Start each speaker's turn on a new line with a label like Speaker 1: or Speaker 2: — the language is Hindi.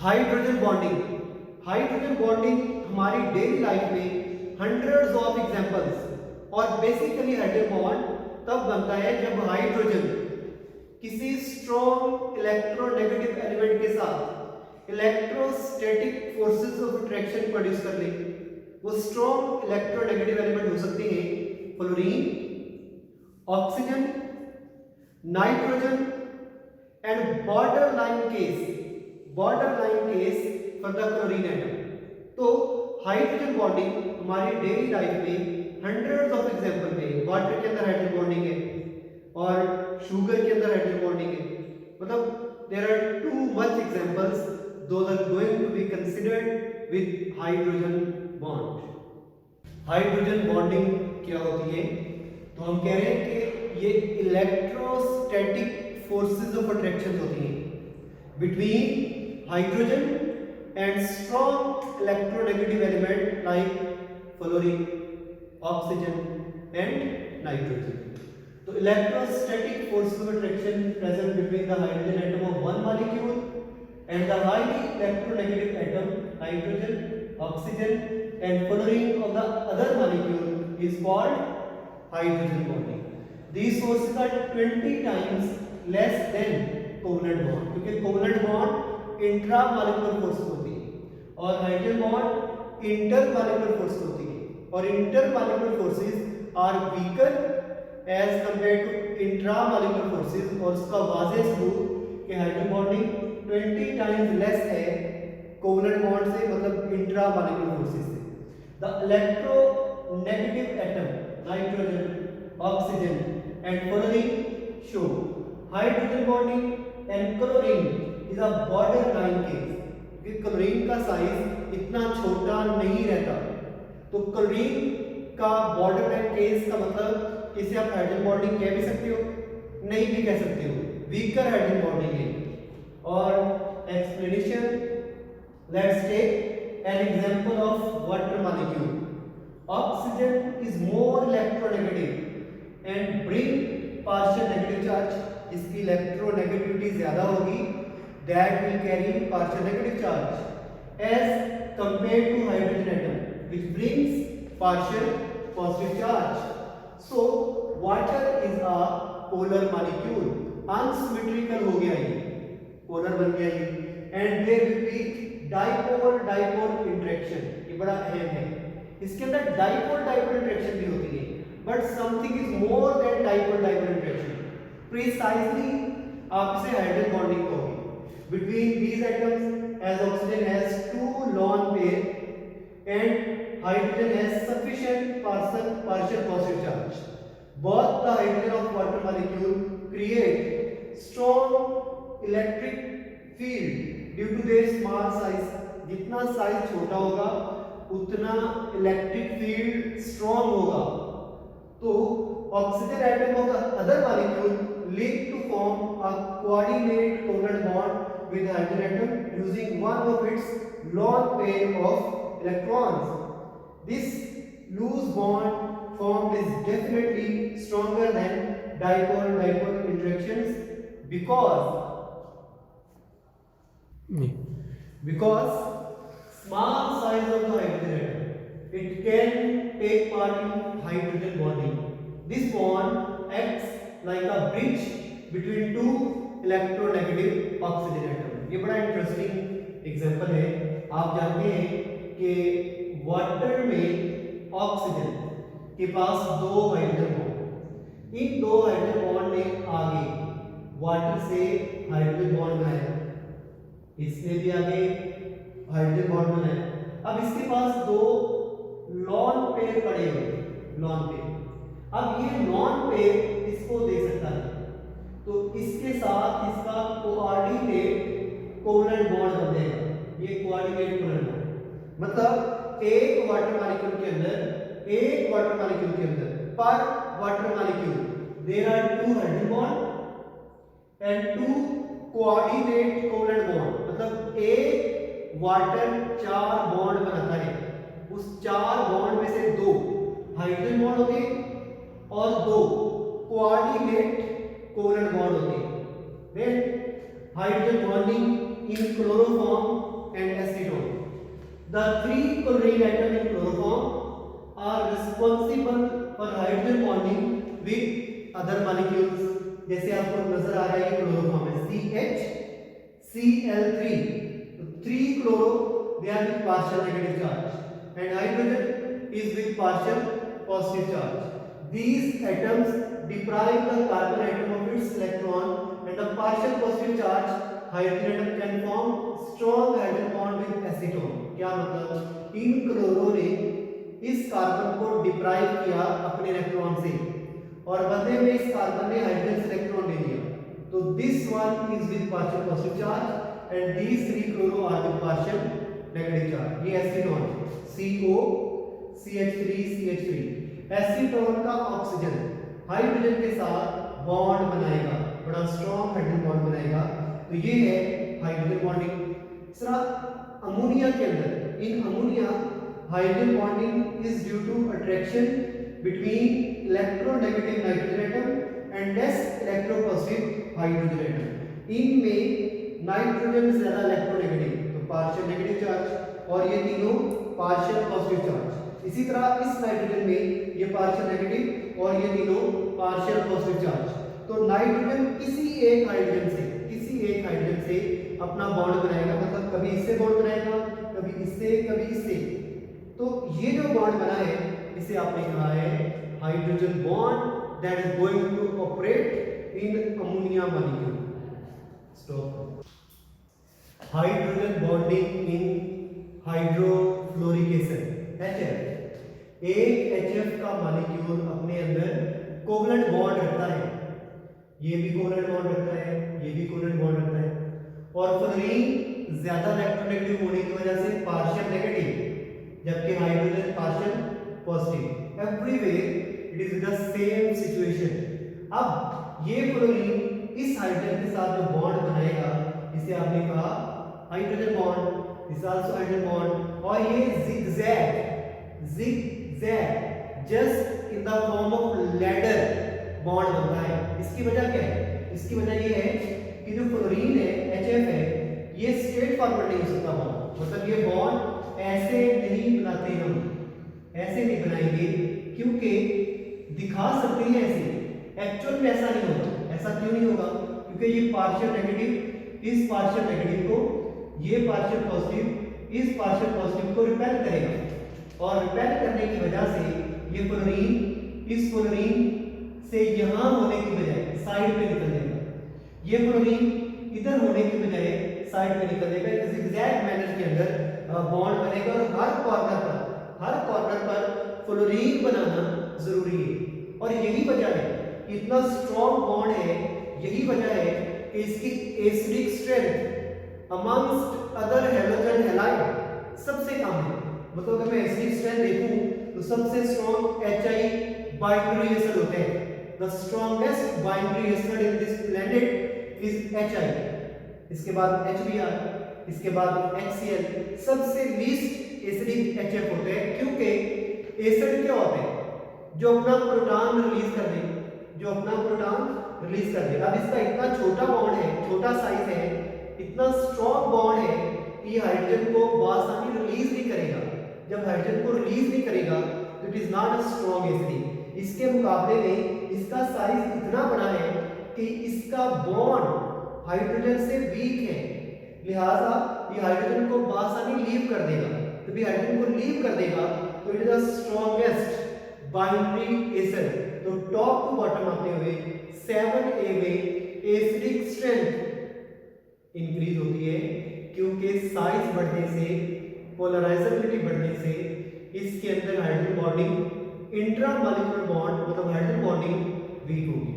Speaker 1: Hydrogen bonding. हाइड्रोजन बॉन्डिंग हमारी डेली लाइफ में हंड्रेड्स ऑफ एग्जांपल्स और बेसिकली हाइड्रोजन बॉन्ड तब बनता है जब हाइड्रोजन किसी स्ट्रॉन्ग इलेक्ट्रोनेगेटिव एलिमेंट के साथ electrostatic forces of attraction produce कर ले। वो स्ट्रॉन्ग इलेक्ट्रोनेगेटिव एलिमेंट हो सकते हैं fluorine, oxygen, nitrogen and borderline case for the chlorine atom. तो हाइड्रोजन बॉन्डिंग हमारी डेली लाइफ में हंड्रेड्स ऑफ एग्जांपल में वाटर के अंदर हाइड्रोजन बॉन्डिंग है और शुगर के अंदर हाइड्रोजन बॉन्डिंग है। मतलब there are too much examples those are going to be considered with hydrogen bond. Hydrogen bonding क्या होती है? तो हम कह रहे हैं कि ये इलेक्ट्रोस्टैटिक फोर्सेस ऑफ अट्रैक्शन होती हैं between hydrogen and strong electronegative element like fluorine, oxygen and nitrogen. So electrostatic forces of attraction present between the hydrogen atom of one molecule and the highly electronegative atom nitrogen, oxygen and fluorine of the other molecule is called hydrogen bonding. These forces are 20 times less than covalent bond, क्योंकि covalent bond intra molecular force होती है और hydrogen bond inter molecular force होती है और inter molecular forces are weaker as compare to intra molecular forces. और उसका वाज़ेह सबूत कि हाइड्रोजन बॉन्डिंग 20 टाइम्स लेस है कोवलेंट बॉन्ड से, मतलब इंट्रा मॉलिक्यूलर फोर्सेस से। The electronegative atom nitrogen, oxygen and fluorine show hydrogen bonding and chlorine is a borderline case, कि क्लोरीन का साइज इतना छोटा नहीं रहता। तो क्लोरीन का बॉर्डरलाइन केस का मतलब इसे आप हाइड्रोजन बॉन्डिंग कह भी सकते हो, नहीं भी कह सकते हो, वीकर हाइड्रोजन बॉन्डिंग है। और explanation, let's take an example of water molecule. Oxygen is more electronegative and bring partial negative charge. इसकी इलेक्ट्रोनेगेटिविटी ज्यादा होगी, that will carry partial negative charge as compare to hydrogen atom which brings partial positive charge. So water is a polar molecule, unsymmetrical हो गया ये, पोलर बन गया ये, and there will be dipole dipole interaction. ये बड़ा अहम है, इसके अंदर डाइपोल डाइपोल इंटरेक्शन भी होती है, but something is more than dipole dipole interaction. Precisely आप इसे हाइड्रोजन बॉन्डिंग कहोगे between these atoms as oxygen has two lone pair and hydrogen has sufficient partial positive charge. Both the hydrogen of water molecule create strong electric field due to their small size. जितना साइज छोटा होगा उतना इलेक्ट्रिक फील्ड स्ट्रॉन्ग होगा। तो oxygen atom of the other molecule link to form a coordinate covalent bond with the hydrogen atom using one of its lone pair of electrons. This loose bond formed is definitely stronger than dipole-dipole interactions because small size of the hydrogen atom, it can take part in hydrogen bonding. This bond acts like a bridge between two electronegative oxygen atom. ये बड़ा इंटरेस्टिंग एग्जांपल है। आप जानते हैं कि वाटर में ऑक्सीजन के पास दो हाइड्रोजन बॉन्ड, इन दो हाइड्रोजन बॉन्ड ने आगे वाटर से हाइड्रोजन बॉन्ड बनाया, इसने भी आगे हाइड्रोजन बॉन्ड बनाया। अब इसके पास दो लॉन पेयर पड़े हुए, लॉन पेयर। अब ये लॉन पेयर इसको दे सकता है, तो इसके साथ इसका कोऑर्डिनेट कोवलेंट बॉन्ड बनेगा। ये कोऑर्डिनेट कोवलेंट बॉन्ड मतलब एक वाटर मॉलिक्यूल के अंदर पर water molecule there are two hydrogen bond and two coordinate covalent bond. मतलब एक वाटर 4 बॉन्ड बनाता है, उस 4 बॉन्ड में से 2 हाइड्रोजन बॉन्ड होते हैं और 2 कोऑर्डिनेट कोवलेंट बॉन्ड होते हैं। Then hydrogen bonding in chloroform and acetone. The three chlorine atoms in chloroform are responsible for hydrogen bonding with other molecules. जैसे आपको नजर आ रहा है ये क्लोरोफॉर्म है CHCl3. तो 3 chloro they are with partial negative charge and hydrogen is with partial positive charge. These atoms deprive the carbon atom of its electron and the partial positive charge hydrogen atom can form strong hydrogen bond with acetone. क्या मतलब इन क्लोरो ने इस कार्बन को डिप्राइव किया अपने इलेक्ट्रॉन से और बदले में इस कार्बन ने हाइड्रोजन से इलेक्ट्रॉन ले लिया. तो this one is with partial positive charge and these 3 chloro are with partial negative charge. ये एसीटोन CO CH3 एसीटोन का ऑक्सीजन हाइड्रोजन के साथ बॉन्ड बनाएगा, बड़ा स्ट्रॉन्ग हाइड्रोजन बॉन्ड बनाएगा. तो ये है हाइड्रोजन बॉन्डिंग. दूसरा अमोनिया के अंदर in ammonia hydrogen bonding is due to attraction between electronegative nitrogen atom and less electropositive hydrogen atom. इनमें नाइट्रोजन ज्यादा इलेक्ट्रोनेगेटिव तो पार्शियल नेगेटिव चार्ज और ये तीनों पार्शियल पॉजिटिव चार्ज. इसी तरह इस नाइट्रोजन में ये पार्शियल नेगेटिव और ये तीनों पार्शियल पॉजिटिव चार्ज. तो नाइट्रोजन किसी एक हाइड्रोजन से अपना बॉन्ड बनाएगा, मतलब कभी इससे बॉन्ड बनाएगा, कभी इससे, कभी इससे. तो ये जो बॉन्ड बना है इसे आपने कहा है hydrogen bond that is going to operate in ammonia molecule. Stop. Hydrogen bonding in hydrofluoric acid HF. एक HF का मॉलिक्यूल अपने अंदर कोवलेंट बॉन्ड रखता है. ये भी कोवलेंट बॉन्ड रखता है, ये भी कोवलेंट बॉन्ड रखता है. और फ्लोरीन ज्यादा इलेक्ट्रोनेगेटिव होने की वजह से पार्शियल नेगेटिव, जबकि hydrogen partial positive. Everywhere it is the same situation. अब ये फ्लोरीन इस हाइड्रोजन के साथ जो बॉन्ड बनाएगा इसे आपने कहा hydrogen bond. This also hydrogen bond. और ये zigzag just in the form of ladder bond बनता है. इसकी वजह क्या है? इसकी वजह ये है कि जो फ्लोरीन है HF है ये स्ट्रेट फॉरवर्ड नहीं हो सकता बॉन्ड. मतलब ये बॉन्ड ऐसे नहीं बनाते, हम ऐसे नहीं बनाएंगे क्योंकि दिखा सकते हैं ऐसे, एक्चुअल में ऐसा नहीं होगा. ऐसा क्यों नहीं होगा? क्योंकि ये पार्शियल नेगेटिव इस पार्शियल नेगेटिव को, ये पार्शियल पॉजिटिव इस पार्शियल पॉजिटिव को रिपेल करेगा और रिपेल करने की वजह से ये फ्लोरीन इस फ्लोरीन से यहां होने की बजाय साइड पे निकल जाएगा. ये फ्लोरीन इधर होने की बजाय साइड पे निकल जाएगा. एक zigzag मैनर के अंदर बॉन्ड बनेगा और हर कॉर्नर पर फ्लोरीन बनाना जरूरी है. और यही वजह है कि इतना स्ट्रॉन्ग बॉन्ड है. यही वजह है कि इसकी acidic strength amongst other halogen halide सबसे कम है. मतलब अगर मैं एसिडिक स्ट्रेंथ देखूं तो सबसे स्ट्रॉन्ग HI बाइनरी एसिड होते हैं. The strongest binary acid in this planet is HI. इसके बाद HBr, इसके बाद HCl. सबसे लीस्ट एसिडिक HF होते हैं क्योंकि एसिड क्या होते हैं? जो अपना प्रोटॉन रिलीज कर दे, जो अपना प्रोटॉन रिलीज कर दे. अब इसका इतना छोटा बॉन्ड है, छोटा साइज है, इतना स्ट्रॉन्ग बॉन्ड है कि हाइड्रोजन को बआसानी रिलीज नहीं करेगा. जब हाइड्रोजन को रिलीज नहीं करेगा तो it is not a strong acid. इसके मुकाबले में इसका साइज इतना बड़ा है कि इसका बॉन्ड हाइड्रोजन से वीक है, लिहाजा ये हाइड्रोजन को बआसानी लीव कर देगा. तो भी हाइड्रोजन को लीव कर देगा तो it is the strongest binary acid. तो टॉप टू बॉटम आते हुए 7A में एसिडिक स्ट्रेंथ इंक्रीज होती है क्योंकि साइज बढ़ने से, पोलराइजेबिलिटी बढ़ने से इसके अंदर hydrogen bonding, intra molecular bond मतलब हाइड्रोजन बॉन्डिंग वीक होगी.